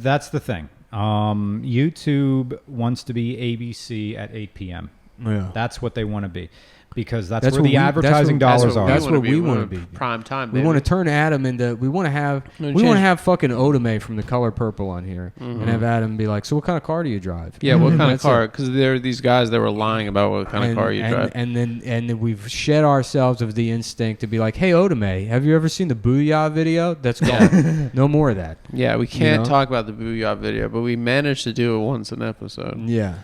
That's the thing. YouTube wants to be ABC at 8 p.m. Yeah. That's what they want to be. Because that's where the advertising dollars are. That's what we want to be. Prime time. We want to turn Adam into. We want to have fucking Otome from The Color Purple on here, and have Adam be like, "So what kind of car do you drive?" Yeah, what kind of car? Because there are these guys that were lying about what kind of car you drive. And then we've shed ourselves of the instinct to be like, "Hey, Otome, have you ever seen the Booyah video? That's gone. No more of that." Yeah, we can't talk about the Booyah video, but we managed to do it once an episode. Yeah,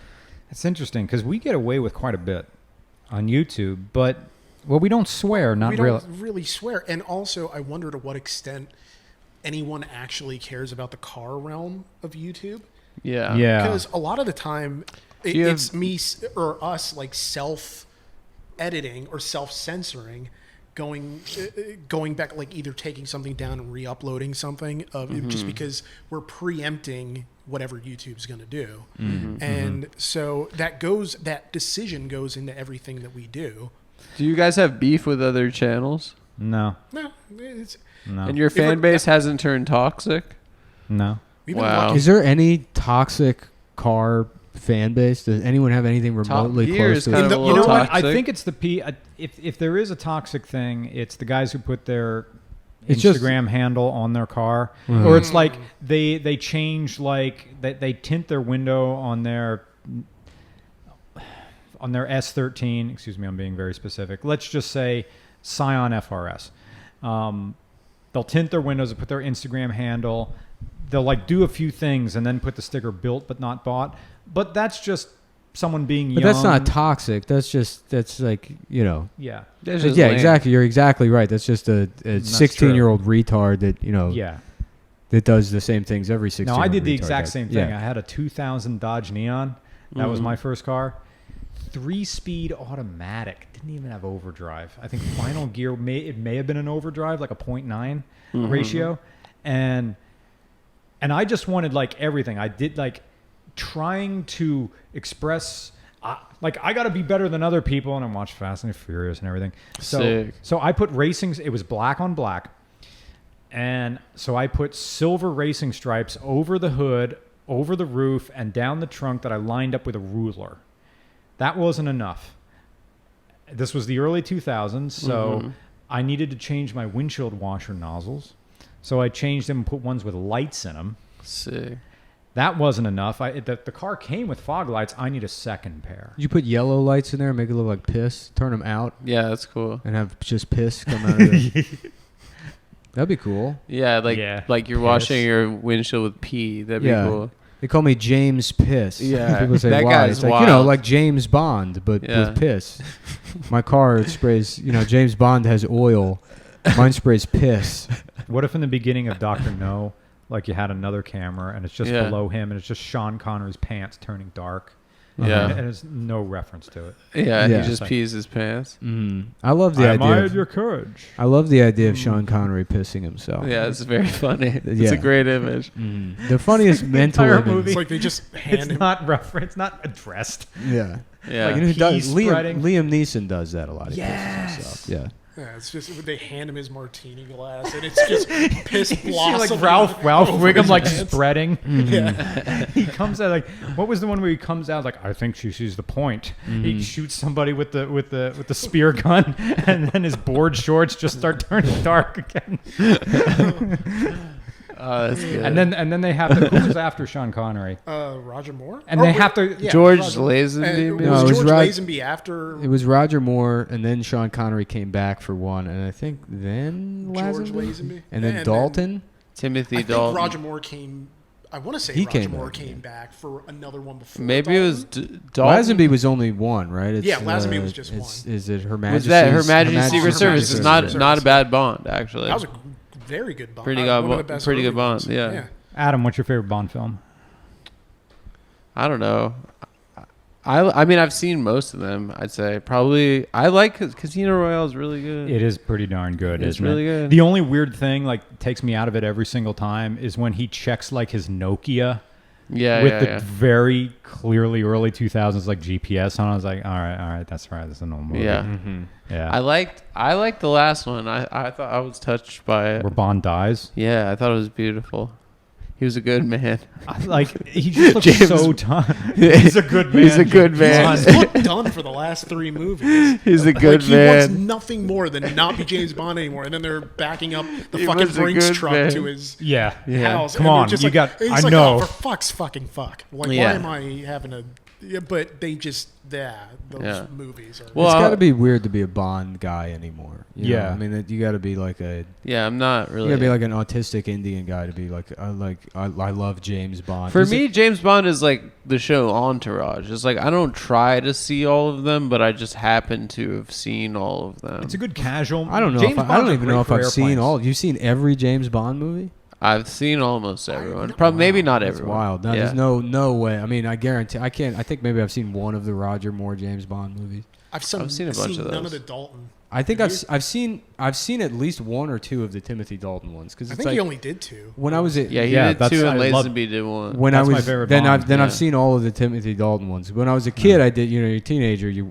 it's interesting because we get away with quite a bit on YouTube, but we don't swear. We don't really swear. And also, I wonder to what extent anyone actually cares about the car realm of YouTube. Yeah. Because a lot of the time, it's me or us like self-editing or self-censoring, going back, like either taking something down and re-uploading something just because we're preempting whatever YouTube's going to do. And so that decision goes into everything that we do. Do you guys have beef with other channels? No. No. And your fan base hasn't turned toxic? No. Wow. Is there any toxic car fan base? Does anyone have anything remotely close to it? You know what? I think it's if there is a toxic thing, it's the guys who put their Instagram handle on their car, or it's like they change, like they tint their window on their S13. Excuse me, I'm being very specific. Let's just say Scion FRS. They'll tint their windows and put their Instagram handle. They'll like do a few things and then put the sticker built but not bought. But that's just someone being young. But that's not toxic. That's like, Yeah. Yeah, exactly. You're exactly right. That's just a 16-year-old retard that, that does the same things every 16-year-old. No, I did the exact same thing. Yeah. I had a 2000 Dodge Neon. That was my first car. 3-speed automatic. Didn't even have overdrive. I think final gear may have been an overdrive, like a 0.9 ratio. And I just wanted like everything. I did like trying to express like I got to be better than other people, and I watched Fast and Furious and everything. So I put racing. It was black on black, and so I put silver racing stripes over the hood, over the roof, and down the trunk that I lined up with a ruler. That wasn't enough. This was the early 2000s, so I needed to change my windshield washer nozzles. So I changed them and put ones with lights in them. Sick. That wasn't enough. The car came with fog lights. I need a second pair. You put yellow lights in there, make it look like piss, turn them out. Yeah, that's cool. And have just piss come out of it. That'd be cool. Yeah, like you're washing your windshield with pee. That'd be cool. They call me James Piss. Yeah. People say, that why? guy's it's like, wild. like James Bond, but with piss. My car sprays, James Bond has oil. Mine sprays piss. What if in the beginning of Dr. No, like you had another camera and it's just below him and it's just Sean Connery's pants turning dark? Yeah. And there's no reference to it. Yeah, he just pees his pants. I love the idea. I admired your courage. I love the idea of Sean Connery pissing himself. Yeah, it's very funny. It's a great image. The funniest mental image. Movie. It's like they just hand him. Not referenced, not addressed. Yeah. Yeah. Like, who does? Spreading. Liam Neeson does that a lot. He Yes. pisses himself. Yeah. Yeah, it's just they hand him his martini glass, and it's just piss blossom. Like Ralph Wiggum, like spreading. Yeah. He comes out like, what was the one where he comes out like, I think she sees the point. He shoots somebody with the spear gun, and then his board shorts just start turning dark again. Oh, that's good. And then they have to. Who was after Sean Connery? Roger Moore. And they have to. Yeah, George Roger, Lazenby. Was it was George Lazenby after? It was Roger Moore, and then Sean Connery came back for one, and I think then George Lazenby? Lazenby, and then Dalton. Timothy I Dalton. think Roger Moore came. I want to say Roger Moore came back for another one before. Maybe Dalton. it was Dalton. Lazenby was only one, right? Yeah, Lazenby was just one. Is it Her Was Majesty's? that Her Majesty's Secret Her Service? Majesty's It's not Secret not a Service. bad Bond, actually. That was a very good Bond. Pretty One good. of the best Pretty good early Bond. ones. Yeah. Adam, what's your favorite Bond film? I don't know. I mean, I've seen most of them. I'd say probably. I like Casino Royale is really good. It is pretty darn good. It's isn't really it? good. The only weird thing, like, takes me out of it every single time is when he checks like his Nokia. Yeah, with the very clearly early 2000s like GPS on. I was like, all right, that's right. That's a normal movie. Yeah. Yeah. I liked the last one. I thought I was touched by it. Where Bond dies. Yeah, I thought it was beautiful. He was a good man. Like he just looks James- so done. He's a good man. He's a good man. He's looked done for the last 3 movies. He's a good Like, he wants man. nothing more than not be James Bond anymore, and then they're backing up the He fucking was a Brinks good truck man. to his Yeah. house. Come and they're on, just you like, got- he's I like, know. Oh, for fuck's fucking fuck! Like, Yeah. why am I having a? Yeah, but they just those Yeah. movies are. Well, It's got to be weird to be a Bond guy anymore. You know? Yeah. I mean, you got to be like a. Yeah, I'm not really. You gotta be like an autistic Indian guy to be like I love James Bond. For Is me, it- James Bond is like the show Entourage. It's like I don't try to see all of them, but I just happen to have seen all of them. It's a good casual. I don't know. James If I Bonds don't are even great know if for I've seen airplanes. all. You've seen every James Bond movie? I've seen almost everyone. Probably maybe not That's everyone. wild. No, Yeah. there's no way. I mean, I guarantee. I can't. I think maybe I've seen one of the Roger Moore James Bond movies. I've seen a bunch of none those. of the Dalton. I think Have I've seen at least 1 or 2 of the Timothy Dalton ones because I it's think like he only did 2. when I was at Yeah, he Yeah, did that's- 2 and I love- Lazenby did 1. when That's I my was favorite then Bond, I've yeah. seen all of the Timothy Dalton ones. When I was a kid, I did. You know, you're a teenager, you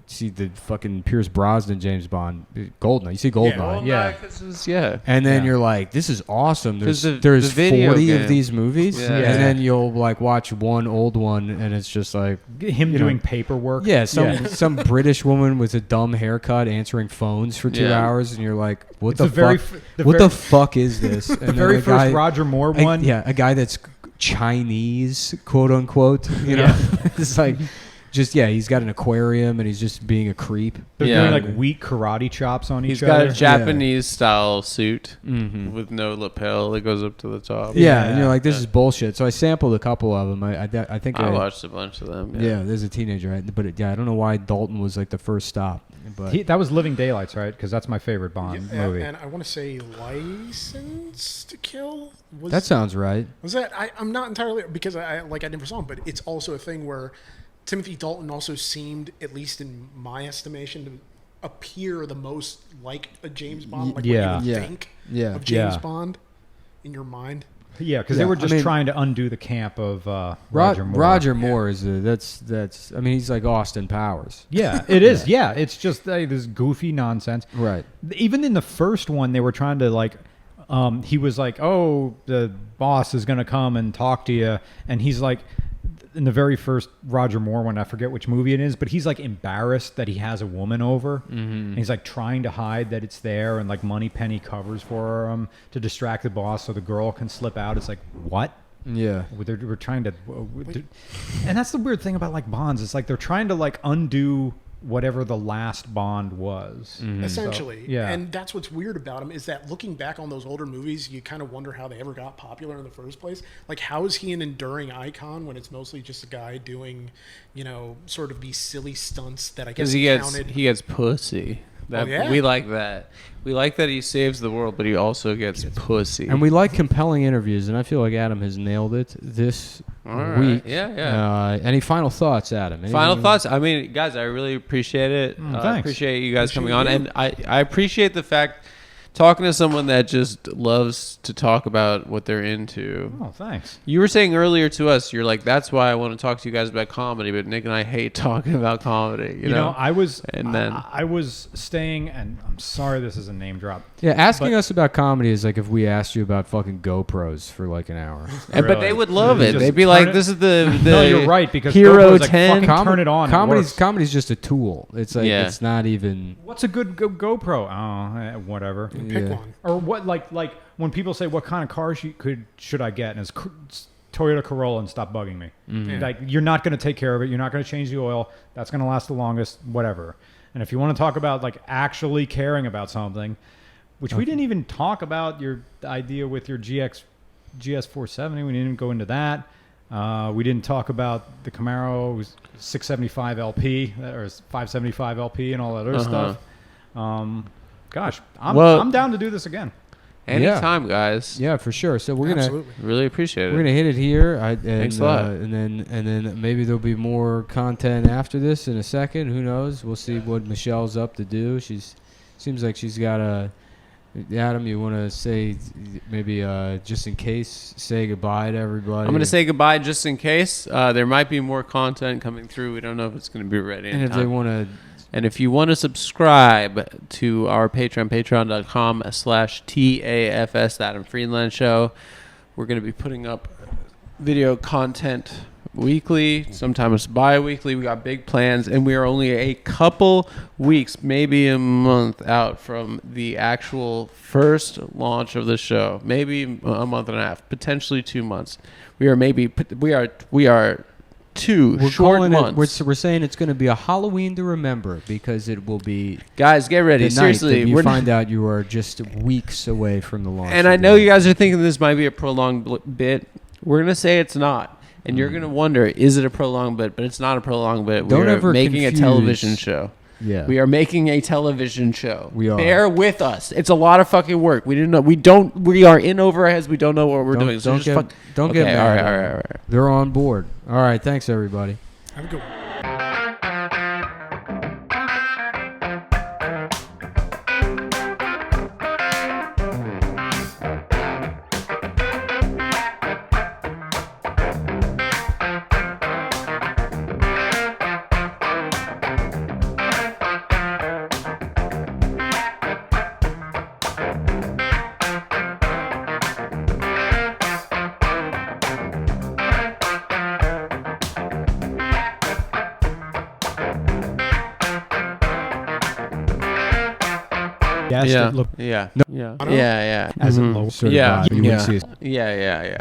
see the fucking Pierce Brosnan James Bond, Goldeneye. You see Goldeneye, Yeah. and then Yeah. you're like, this is awesome. 'Cause There's the video 40 game. of these movies, Yeah. and then you'll like watch one old one, and it's just like Him you doing know, paperwork. yeah, some British woman with a dumb haircut answering phones for 2 Yeah. hours, and you're like, what It's the the very fuck? f- the What very- the fuck is this? And The then very the first guy- Roger Moore one. a guy that's Chinese, quote unquote. You know, Yeah. it's like he's got an aquarium and he's just being a creep. They're Yeah. doing like weak karate chops on He's each got other. a Japanese style suit Mm-hmm. with no lapel that goes up to the top. Yeah, and you're like, this Yeah. is bullshit. So I sampled a couple of them. I think I watched a bunch of them. Yeah, there's a teenager, right? But I don't know why Dalton was like the first stop. But That was Living Daylights, right? Because that's my favorite Bond movie. And I want to say License to Kill. that sounds right. Was that? I'm not entirely because I never saw him, but it's also a thing where Timothy Dalton also seemed, at least in my estimation, to appear the most like a James Bond, like Yeah. what you would Yeah. think Yeah. of James Yeah. Bond in your mind. Yeah, because Yeah, they were I just mean- trying to undo the camp of Roger Moore. Roger Moore is that's. I mean, he's like Austin Powers. Yeah, it is. Yeah, it's just this goofy nonsense. Right. Even in the first one, they were trying to like. He was like, "Oh, the boss is going to come and talk to you," and he's like, in the very first Roger Moore one, I forget which movie it is, but he's like embarrassed that he has a woman over, and he's like trying to hide that it's there, and like Moneypenny covers for him to distract the boss so the girl can slip out. It's like what? Yeah. We're trying to, and that's the weird thing about like Bonds. It's like they're trying to like undo whatever the last Bond was. Essentially. So, yeah. And that's what's weird about him is that looking back on those older movies, you kind of wonder how they ever got popular in the first place. Like, how is he an enduring icon when it's mostly just a guy doing, sort of these silly stunts that I guess Because counted. he gets pussy. That, yeah? We like that. We like that he saves the world, but he also gets pussy. And we like compelling interviews, and I feel like Adam has nailed it this All right. week. Yeah. Any final thoughts, Adam? Final Anything- thoughts? I mean, guys, I really appreciate it. I thanks. appreciate you guys Appreciate coming on. you. And I appreciate the fact talking to someone that just loves to talk about what they're into. Oh, thanks. You were saying earlier to us, you're like, that's why I want to talk to you guys about comedy, but Nick and I hate talking about comedy. You know? I was And then- I was staying, and I'm sorry this is a name drop. Yeah, asking But- us about comedy is like if we asked you about fucking GoPros for like an hour. But Really. they would love it. Just They'd be turn like, it- this is the No, you're right, because Hero GoPro's like, 10. fucking turn it on. it works. Comedy's just a tool. It's like Yeah. it's not even. What's a good GoPro? Oh, whatever. Pick Yeah. one. Or what? Like when people say, "What kind of car should I get?" and it's Toyota Corolla, and stop bugging me. Mm-hmm. Like you're not going to take care of it. You're not going to change the oil. That's going to last the longest. Whatever. And if you want to talk about like actually caring about something, which we didn't even talk about your idea with your GS470. We didn't even go into that. We didn't talk about the Camaro 675 LP or 575 LP and all that other stuff. Gosh, I'm down to do this again. Anytime, guys. Yeah, for sure. So we're gonna Absolutely. Really appreciate it. we're gonna hit it here. Thanks a lot. And then maybe there'll be more content after this in a second. Who knows? We'll see what Michelle's up to do. Seems like she's got a. Adam, you want to say maybe just in case, say goodbye to everybody? I'm going to say goodbye just in case. There might be more content coming through. We don't know if it's going to be ready in and if time. they want to. And if you want to subscribe to our Patreon, patreon.com/TAFS, the Adam Friedland Show, We're going to be putting up video content weekly, sometimes bi-weekly. We got big plans, and we are only a couple weeks, maybe a month out from the actual first launch of the show. Maybe a month and a half, potentially 2 months. We are two We're short calling months. we're saying it's going to be a Halloween to remember because it will be Guys, get ready. the Seriously, night that you we're find out you are just weeks away from the launch. and of I the know you album. guys are thinking this might be a prolonged bit. We're gonna say it's not, and you're gonna wonder, is it a prolonged bit? But it's not a prolonged bit. Don't we are ever making confuse- a television show. Yeah. We are making a television show. We are. Bear with us. It's a lot of fucking work. We didn't know. We don't. We are in over our heads. We don't know what we're doing. So Don't just get, fuck. don't Okay, get all mad. right, all right. They're on board. All right. Thanks, everybody. Have a good one. Yes, Yeah. it look Yeah. No. Yeah. I don't- Yeah. Yeah. as Mm-hmm. it low. Sort of Yeah. vibe. You wouldn't Yeah. see us. Yeah.